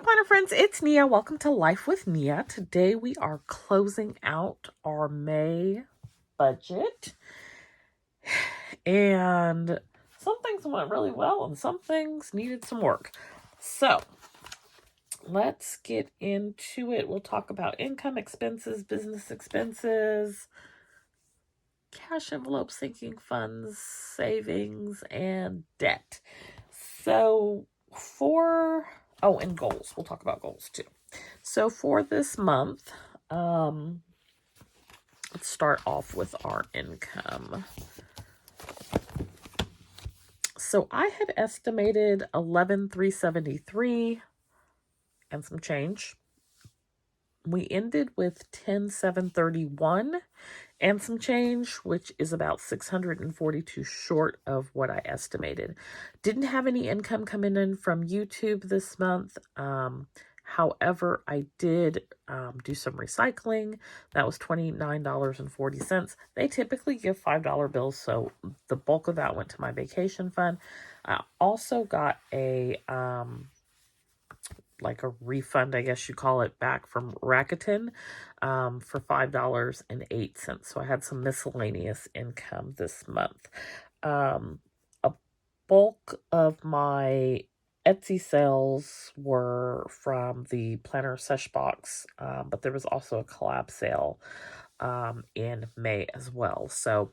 planner friends, it's Nia. Welcome to Life with Nia. Today we are closing out our May budget. And some things went really well and some things needed some work. So let's get into it. We'll talk about income, expenses, business expenses, cash envelope, sinking funds, savings, and debt. So and goals. We'll talk about goals too. So for this month, let's start off with our income. So I had estimated $11,373 and some change. We ended with $10,731 and some change, which is about $642 short of what I estimated. Didn't have any income coming in from YouTube this month. However, I did do some recycling. That was $29.40. They typically give $5 bills, so the bulk of that went to my vacation fund. I also got a refund, I guess you call it, back from Rakuten for $5.08. So I had some miscellaneous income this month. A bulk of my Etsy sales were from the planner sesh box, but there was also a collab sale in May as well. So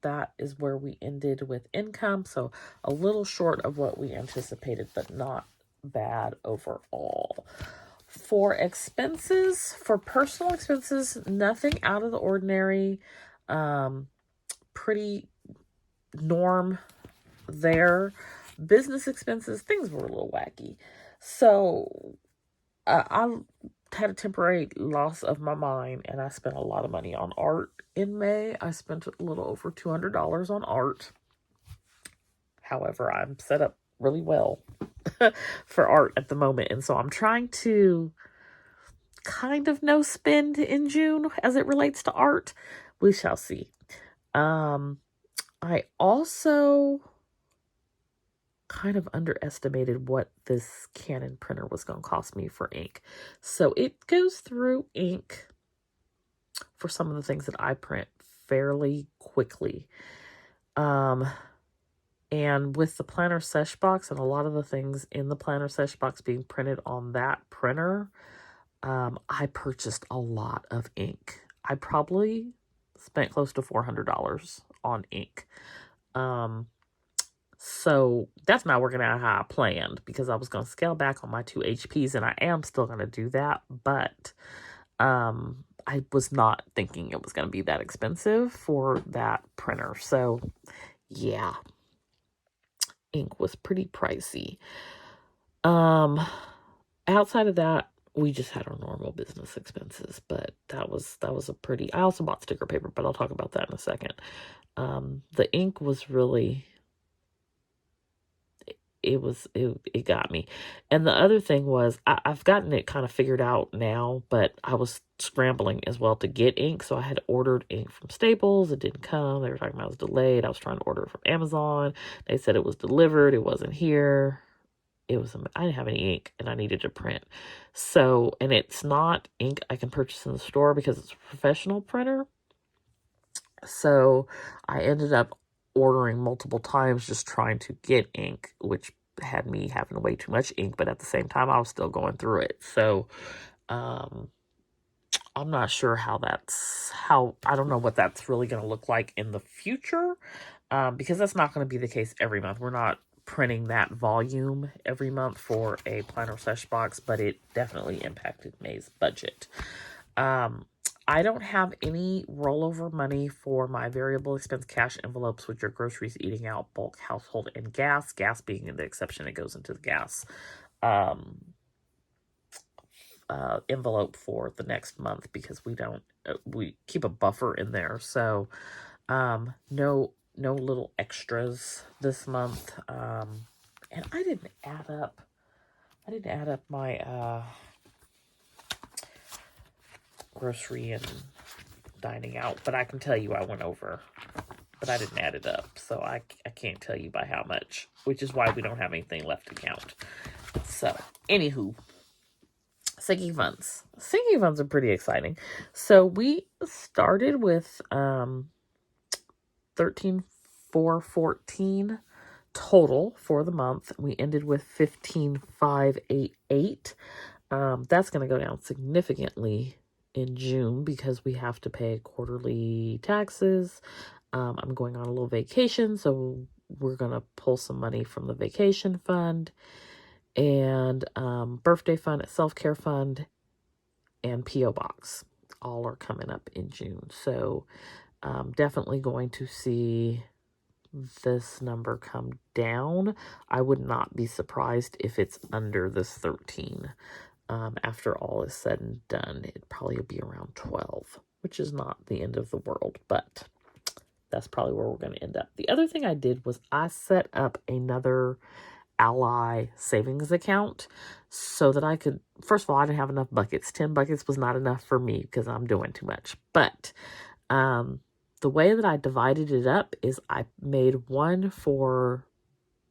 that is where we ended with income. So a little short of what we anticipated, but not bad overall. For expenses, for personal expenses, nothing out of the ordinary. Pretty norm there. Business expenses, things were a little wacky. So I had a temporary loss of my mind, and I spent a lot of money on art in May. I spent a little over $200 on art. However, I'm set up really well for art at the moment, and so I'm trying to kind of no spend in June as it relates to art. We shall see. I also kind of underestimated what this Canon printer was going to cost me for ink. So it goes through ink for some of the things that I print fairly quickly. And with the planner sesh box and a lot of the things in the planner sesh box being printed on that printer, I purchased a lot of ink. I probably spent close to $400 on ink. So that's not working out how I planned, because I was going to scale back on my 2 HPs, and I am still going to do that. But I was not thinking it was going to be that expensive for that printer. So yeah, ink was pretty pricey. Outside of that, we just had our normal business expenses, but that was a pretty. I also bought sticker paper, but I'll talk about that in a second. The ink was really. It got me. And the other thing was, I've gotten it kind of figured out now, but I was scrambling as well to get ink. So I had ordered ink from Staples. It didn't come. They were talking about it was delayed. I was trying to order it from Amazon. They said it was delivered. It wasn't here. I didn't have any ink, and I needed to print. So, and it's not ink I can purchase in the store because it's a professional printer. So I ended up ordering multiple times just trying to get ink, which had me having way too much ink, but at the same time I was still going through it. So I'm not sure I don't know what that's really going to look like in the future, because that's not going to be the case every month. We're not printing that volume every month for a planner sesh box, but it definitely impacted May's budget. I don't have any rollover money for my variable expense cash envelopes, which are groceries, eating out, bulk, household, and gas. Gas being the exception, it goes into the gas envelope for the next month, because we keep a buffer in there. So no little extras this month. And I didn't add up my grocery and dining out, but I can tell you I went over but I didn't add it up, so I can't tell you by how much, which is why we don't have anything left to count. So, anywho, sinking funds. Sinking funds are pretty exciting. So we started with 13,414 total for the month. We ended with 15,588. That's going to go down significantly in June because we have to pay quarterly taxes. I'm going on a little vacation, so we're going to pull some money from the vacation fund and birthday fund, self-care fund, and P.O. box. All are coming up in June. So definitely going to see this number come down. I would not be surprised if it's under this 13. After all is said and done, it'd probably be around 12, which is not the end of the world, but that's probably where we're going to end up. The other thing I did was I set up another Ally savings account so that I could, first of all, I didn't have enough buckets. 10 buckets was not enough for me because I'm doing too much. But the way that I divided it up is I made one for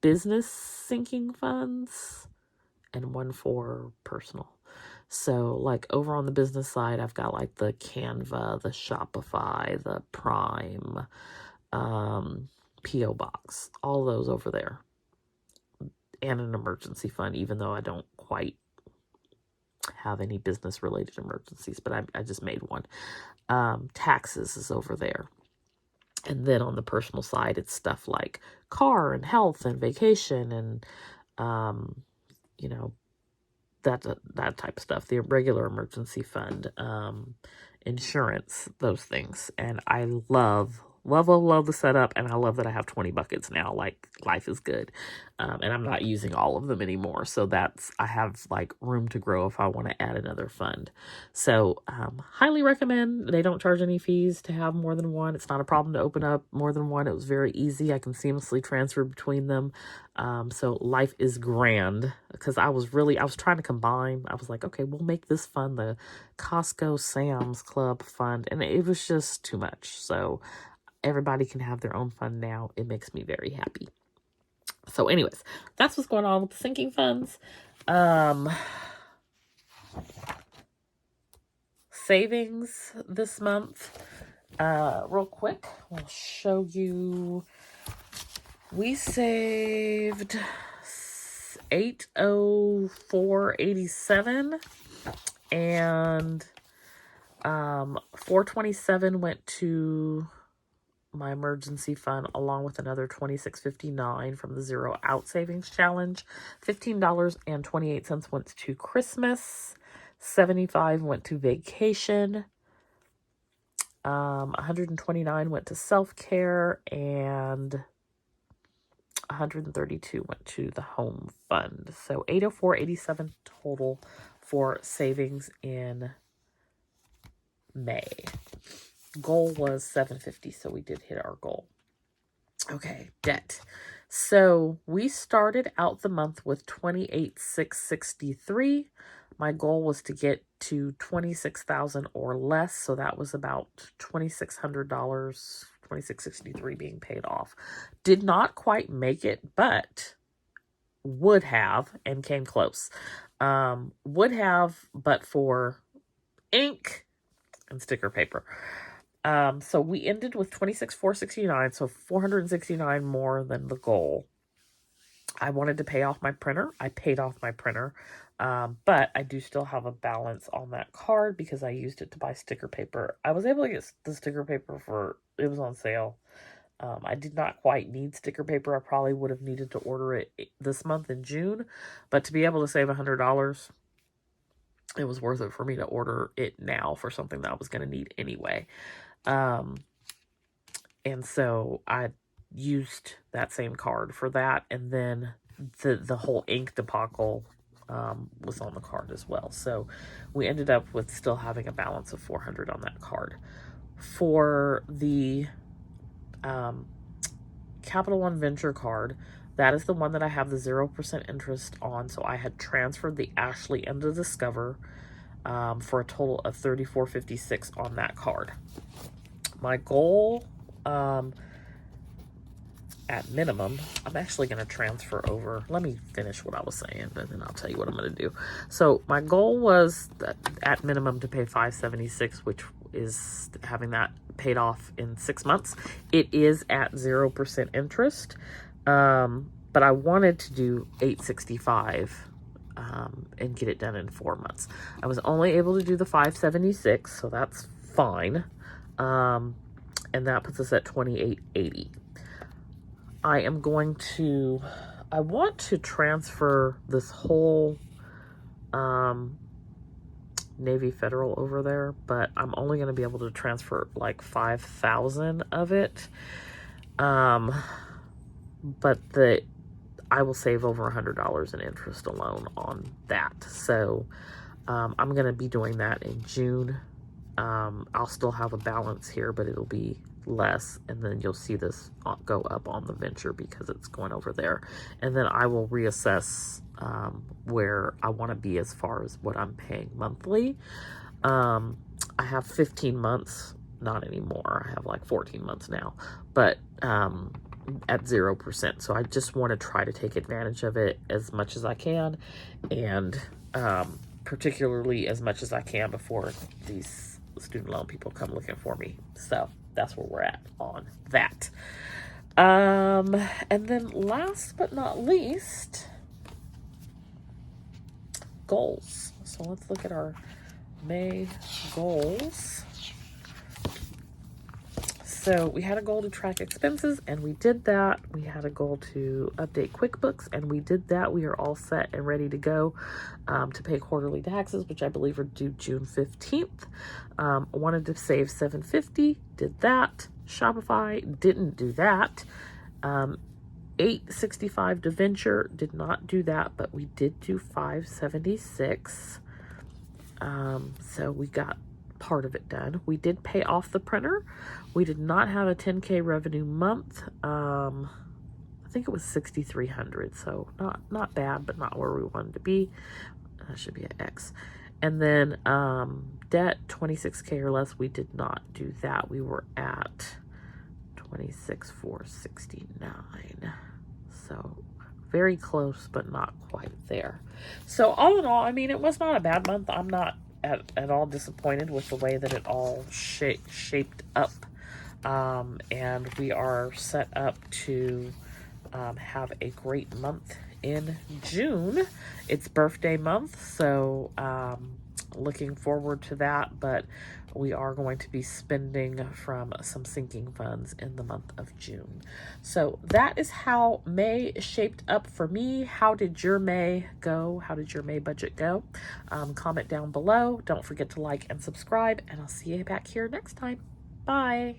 business sinking funds and one for personal. So like over on the business side, I've got like the Canva, the Shopify, the Prime, P.O. box, all those over there. And an emergency fund, even though I don't quite have any business related emergencies, but I just made one. Taxes is over there. And then on the personal side, it's stuff like car and health and vacation and, that type of stuff. The regular emergency fund, insurance, those things. And I love the setup, and I love that I have 20 buckets now. Like, life is good. And I'm not using all of them anymore. So I have like room to grow if I want to add another fund. So highly recommend. They don't charge any fees to have more than one. It's not a problem to open up more than one. It was very easy. I can seamlessly transfer between them. So life is grand, because I was trying to combine. I was like, okay, we'll make this fund the Costco Sam's Club fund. And it was just too much. So everybody can have their own fund now. It makes me very happy. So anyways, that's what's going on with the sinking funds. Savings this month. Real quick, we'll show you. We saved $804.87, and $427 went to my emergency fund, along with another $26.59 from the Zero Out Savings Challenge. $15.28 went to Christmas. $75 went to vacation. $129 went to self-care, and $132 went to the home fund. So $804.87 total for savings in May. Goal was $750, so we did hit our goal. Okay, debt. So we started out the month with $28,663. My goal was to get to $26,000 or less, so that was about $2,600, $2,663 being paid off. Did not quite make it, but would have, and came close. Would have, but for ink and sticker paper. So we ended with $26,469, so $469 more than the goal. I wanted to pay off my printer. I paid off my printer, but I do still have a balance on that card because I used it to buy sticker paper. I was able to get the sticker paper it was on sale. I did not quite need sticker paper. I probably would have needed to order it this month in June, but to be able to save $100, it was worth it for me to order it now for something that I was going to need anyway. And so I used that same card for that, and then the whole ink debacle was on the card as well. So we ended up with still having a balance of $400 on that card. For the Capital One Venture card, that is the one that I have the 0% interest on. So I had transferred the Ashley and the Discover for a total of $34.56 on that card. My goal at minimum, I'm actually going to transfer over. Let me finish what I was saying, and then I'll tell you what I'm going to do. So my goal was that at minimum to pay $576, which is having that paid off in 6 months. It is at 0% interest, but I wanted to do $865 and get it done in 4 months. I was only able to do the $576, so that's fine, and that puts us at $2880. I want to transfer this whole Navy Federal over there, but I'm only going to be able to transfer like 5,000 of it. But I will save over $100 in interest alone on that. So I'm going to be doing that in June. I'll still have a balance here, but it'll be less, and then you'll see this go up on the venture because it's going over there, and then I will reassess where I want to be as far as what I'm paying monthly. I have 15 months, not anymore, I have like 14 months now, but at 0%, so I just want to try to take advantage of it as much as I can, and particularly as much as I can before these student loan people come looking for me. So that's where we're at on that. And then last but not least, goals. So let's look at our May goals. So we had a goal to track expenses, and we did that. We had a goal to update QuickBooks, and we did that. We are all set and ready to go to pay quarterly taxes, which I believe are due June 15th. I wanted to save $750, did that. Shopify, didn't do that. $865 to venture, did not do that, but we did do $576. So we got part of it done. We did pay off the printer. We did not have a 10K revenue month. I think it was 6,300, so not bad, but not where we wanted to be. That should be an X. And then debt, 26K or less, we did not do that. We were at 26,469. So very close, but not quite there. So all in all, I mean, it was not a bad month. I'm not at all disappointed with the way that it all shaped up. And we are set up to have a great month in June. It's birthday month, so looking forward to that, but we are going to be spending from some sinking funds in the month of June. So that is how May shaped up for me. How did your May go? How did your May budget go? Comment down below. Don't forget to like and subscribe, and I'll see you back here next time. Bye.